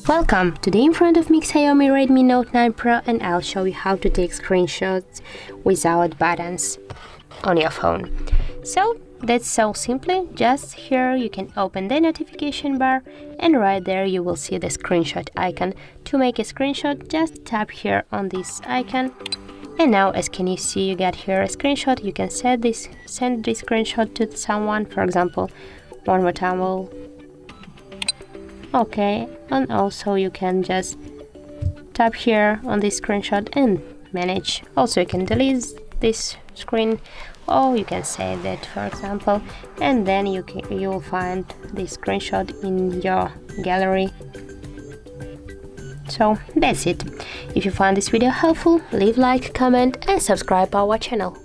Welcome! Today in front of me XIAOMI Redmi Note 9 Pro, and I'll show you how to take screenshots without buttons on your phone. So that's so simply. Just here you can open the notification bar, and right there you will see the screenshot icon. To make a screenshot, just tap here on this icon, and now as can you see, you get here a screenshot. You can send this screenshot to someone, for example. One more time we'll okay, and also you can just tap here on this screenshot and manage. Also you can delete this screen, or you can save it, for example, and then you will find this screenshot in your gallery. So that's it. If you found this video helpful, leave like, comment and subscribe our channel.